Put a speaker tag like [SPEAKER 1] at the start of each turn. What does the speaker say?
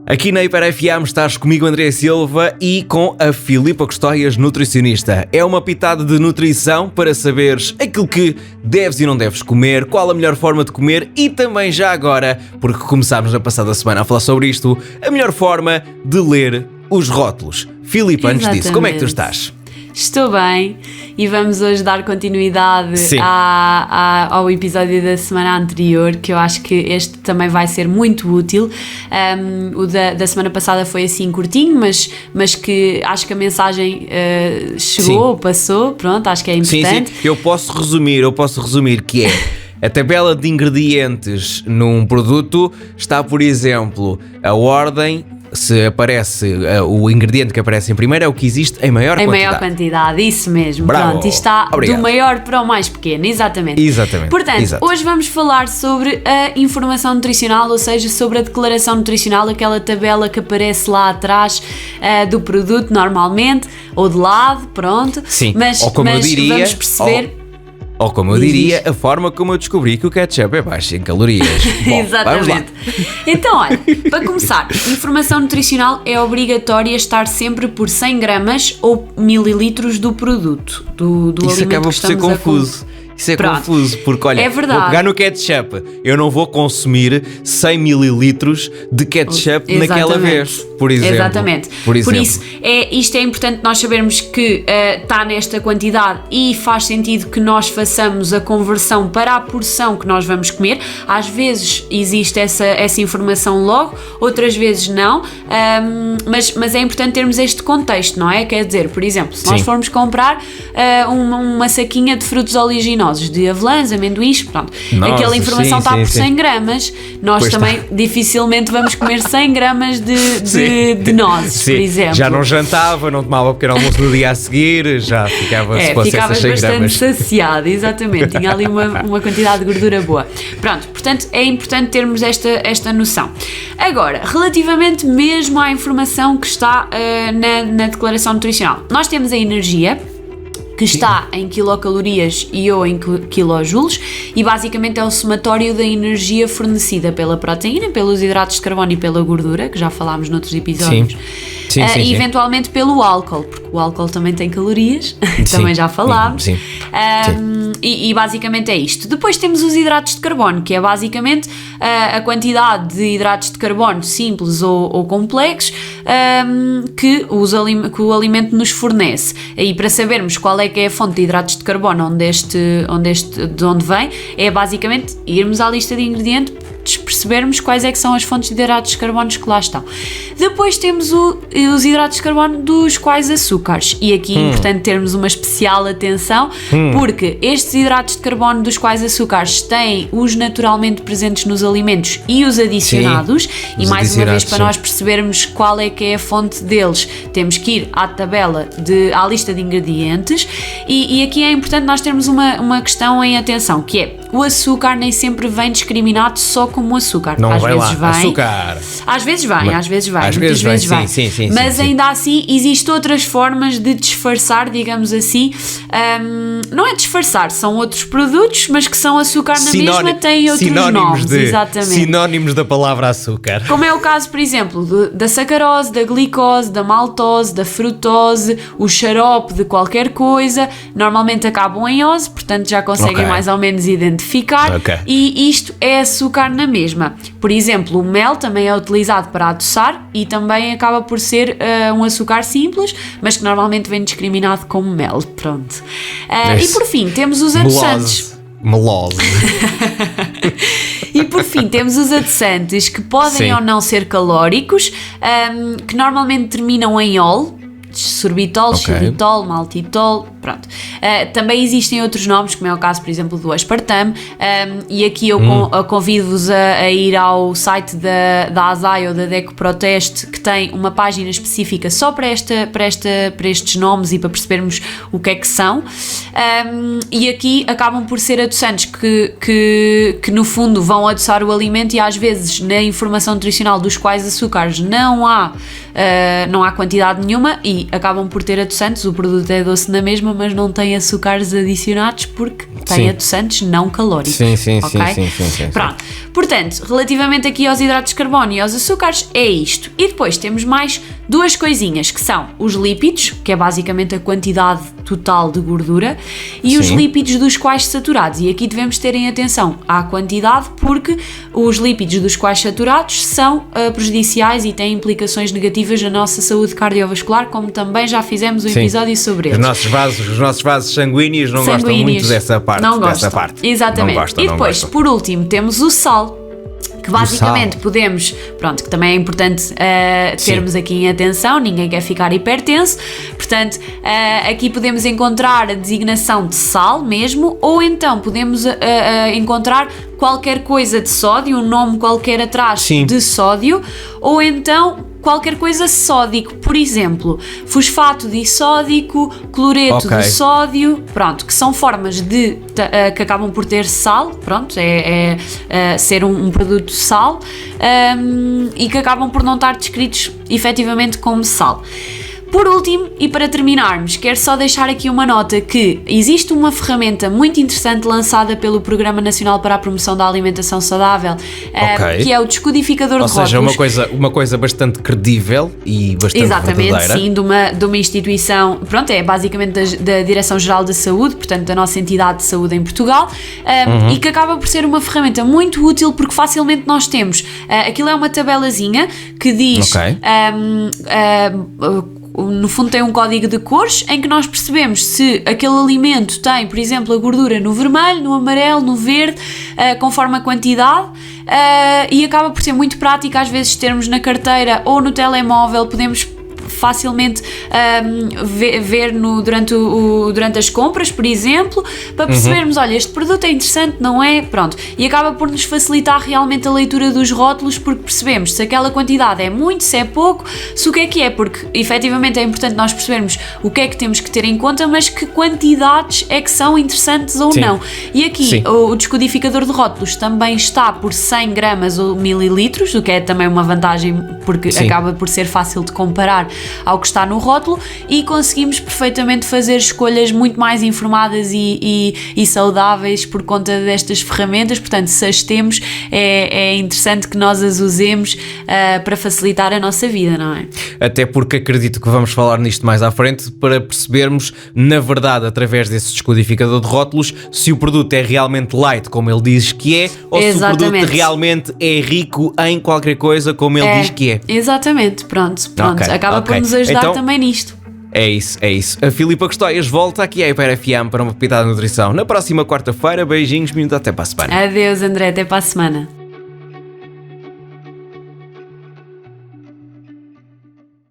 [SPEAKER 1] Aqui na Hiper FM estás comigo, André Silva, e com a Filipa Custóias, nutricionista. É uma pitada de nutrição para saberes aquilo que deves e não deves comer, qual a melhor forma de comer e também já agora, porque começámos na passada semana a falar sobre isto, a melhor forma de ler os rótulos. Filipa, antes disso, como é que tu estás?
[SPEAKER 2] Estou bem e vamos hoje dar continuidade ao episódio da semana anterior, que eu acho que este também vai ser muito útil. O da semana passada foi assim curtinho, mas que acho que a mensagem chegou, passou, pronto, acho que é importante.
[SPEAKER 1] Sim. Eu posso resumir que é a tabela de ingredientes num produto está, por exemplo, a ordem. Se aparece o ingrediente que aparece em primeiro é o que existe em maior quantidade.
[SPEAKER 2] Em maior quantidade, isso mesmo.
[SPEAKER 1] Bravo.
[SPEAKER 2] Pronto, isto está do maior para o mais pequeno, exatamente. Portanto, hoje vamos falar sobre a informação nutricional, ou seja, sobre a declaração nutricional, aquela tabela que aparece lá atrás do produto normalmente, ou de lado, pronto.
[SPEAKER 1] Sim,
[SPEAKER 2] mas vamos perceber...
[SPEAKER 1] Ou como eu diria, a forma como eu descobri que o ketchup é baixo em calorias. Bom,
[SPEAKER 2] exatamente. Então, olha, para começar, informação nutricional é obrigatória estar sempre por 100 gramas ou mililitros do produto, do
[SPEAKER 1] isso
[SPEAKER 2] alimento
[SPEAKER 1] acaba por ser confuso. Isso é confuso, porque olha, vou pegar no ketchup, eu não vou consumir 100 mililitros de ketchup naquela vez, por exemplo.
[SPEAKER 2] Exatamente. Por isso, isto é importante nós sabermos que está nesta quantidade e faz sentido que nós façamos a conversão para a porção que nós vamos comer. Às vezes existe essa informação logo, outras vezes não, mas é importante termos este contexto, não é? Quer dizer, por exemplo, se nós formos comprar uma saquinha de frutos oleaginosos, de avelãs, amendoins, pronto. Aquela informação está por 100 gramas, nós pois também dificilmente vamos comer 100 gramas de nozes, por exemplo.
[SPEAKER 1] Já não jantava, não tomava pequeno almoço no dia a seguir, já ficava se fosse essas 100 gramas.
[SPEAKER 2] Ficava bastante saciado, exatamente, tinha ali uma quantidade de gordura boa. Pronto, portanto é importante termos esta noção. Agora, relativamente mesmo à informação que está na declaração nutricional, nós temos a energia, que está em quilocalorias e ou em quilojoules, e basicamente é o somatório da energia fornecida pela proteína, pelos hidratos de carbono e pela gordura, que já falámos noutros episódios. E eventualmente pelo álcool, porque o álcool também tem calorias, também já falámos. E basicamente é isto. Depois temos os hidratos de carbono, que é basicamente a quantidade de hidratos de carbono simples ou complexos que o alimento nos fornece. E para sabermos qual é que é a fonte de hidratos de carbono de onde vem, é basicamente irmos à lista de ingredientes, percebermos quais é que são as fontes de hidratos de carbono que lá estão. Depois temos os hidratos de carbono dos quais açúcares, e aqui é importante termos uma especial atenção, porque estes hidratos de carbono dos quais açúcares têm os naturalmente presentes nos alimentos e os adicionados, e mais uma vez para nós percebermos qual é que é a fonte deles, temos que ir à tabela, à lista de ingredientes, e aqui é importante nós termos uma questão em atenção, que é: o açúcar nem sempre vem discriminado só como açúcar.
[SPEAKER 1] Não vai lá, açúcar.
[SPEAKER 2] Às vezes vai, muitas vezes vai. Mas ainda assim existem outras formas de disfarçar, digamos assim, não é disfarçar, são outros produtos, mas que são açúcar na mesma, têm outros nomes, exatamente.
[SPEAKER 1] Sinónimos da palavra açúcar.
[SPEAKER 2] Como é o caso, por exemplo, da sacarose, da glicose, da maltose, da frutose, o xarope de qualquer coisa, normalmente acabam em ose, portanto já conseguem mais ou menos identificar, e isto é açúcar na mesma. Por exemplo, o mel também é utilizado para adoçar e também acaba por ser um açúcar simples, mas que normalmente vem discriminado como mel. Pronto. E por fim, temos os adoçantes.
[SPEAKER 1] Melose.
[SPEAKER 2] E por fim temos os adoçantes que podem ou não ser calóricos, que normalmente terminam em ol, sorbitol, xilitol, maltitol, pronto. Também existem outros nomes, como é o caso, por exemplo, do aspartame, e aqui eu convido-vos a ir ao site da ASAI ou da DecoProteste, que tem uma página específica só para estes nomes e para percebermos o que é que são, e aqui acabam por ser adoçantes que no fundo vão adoçar o alimento, e às vezes na informação nutricional dos quais açúcares não há quantidade nenhuma, e e acabam por ter adoçantes. O produto é doce na mesma, mas não tem açúcares adicionados porque tem
[SPEAKER 1] Sim.
[SPEAKER 2] adoçantes não calóricos.
[SPEAKER 1] Sim.
[SPEAKER 2] Pronto. Portanto, relativamente aqui aos hidratos de carbono e aos açúcares, é isto. E depois temos mais duas coisinhas, que são os lípidos, que é basicamente a quantidade total de gordura, e os lípidos dos quais saturados. E aqui devemos terem atenção à quantidade, porque os lípidos dos quais saturados são prejudiciais e têm implicações negativas na nossa saúde cardiovascular, como também já fizemos um episódio sobre eles.
[SPEAKER 1] Os nossos vasos sanguíneos não gostam muito dessa parte.
[SPEAKER 2] Não gostam. Exatamente.
[SPEAKER 1] Não gostam,
[SPEAKER 2] e depois, por último, temos o sal, que basicamente podemos, pronto, que também é importante termos aqui em atenção, ninguém quer ficar hipertenso, portanto, aqui podemos encontrar a designação de sal mesmo, ou então podemos encontrar qualquer coisa de sódio, um nome qualquer atrás de sódio, ou então qualquer coisa sódico, por exemplo, fosfato disódico, cloreto de sódio, pronto, que são formas de que acabam por ter sal, pronto, ser um produto sal, e que acabam por não estar descritos efetivamente como sal. Por último, e para terminarmos, quero só deixar aqui uma nota que existe uma ferramenta muito interessante lançada pelo Programa Nacional para a Promoção da Alimentação Saudável, que é o descodificador de rótulos.
[SPEAKER 1] Ou seja, uma coisa bastante credível e bastante
[SPEAKER 2] Exatamente,
[SPEAKER 1] verdadeira.
[SPEAKER 2] sim, de uma instituição, pronto, é basicamente da Direção-Geral da Saúde, portanto da nossa entidade de saúde em Portugal, e que acaba por ser uma ferramenta muito útil porque facilmente nós temos, aquilo é uma tabelazinha que diz... no fundo tem um código de cores em que nós percebemos se aquele alimento tem, por exemplo, a gordura no vermelho, no amarelo, no verde, conforme a quantidade, e acaba por ser muito prático às vezes termos na carteira ou no telemóvel, podemos facilmente ver durante as compras, por exemplo, para percebermos, olha, este produto é interessante, não é? Pronto. E acaba por nos facilitar realmente a leitura dos rótulos, porque percebemos se aquela quantidade é muito, se é pouco, se o que é, porque efetivamente é importante nós percebermos o que é que temos que ter em conta, mas que quantidades é que são interessantes ou não. E aqui o descodificador de rótulos também está por 100 gramas ou mililitros, o que é também uma vantagem, porque acaba por ser fácil de comparar ao que está no rótulo, e conseguimos perfeitamente fazer escolhas muito mais informadas e saudáveis por conta destas ferramentas. Portanto, se as temos, é interessante que nós as usemos para facilitar a nossa vida, não é?
[SPEAKER 1] Até porque acredito que vamos falar nisto mais à frente, para percebermos, na verdade, através desse descodificador de rótulos, se o produto é realmente light, como ele diz que é, ou se o produto realmente é rico em qualquer coisa, como ele diz que é.
[SPEAKER 2] Exatamente, pronto. Acaba por nos ajudar então, também nisto.
[SPEAKER 1] É isso. A Filipa Custóias volta aqui à Hiper FM para uma pitada de nutrição na próxima quarta-feira. Beijinhos, minuto, até para a semana.
[SPEAKER 2] Adeus, André, até para a semana.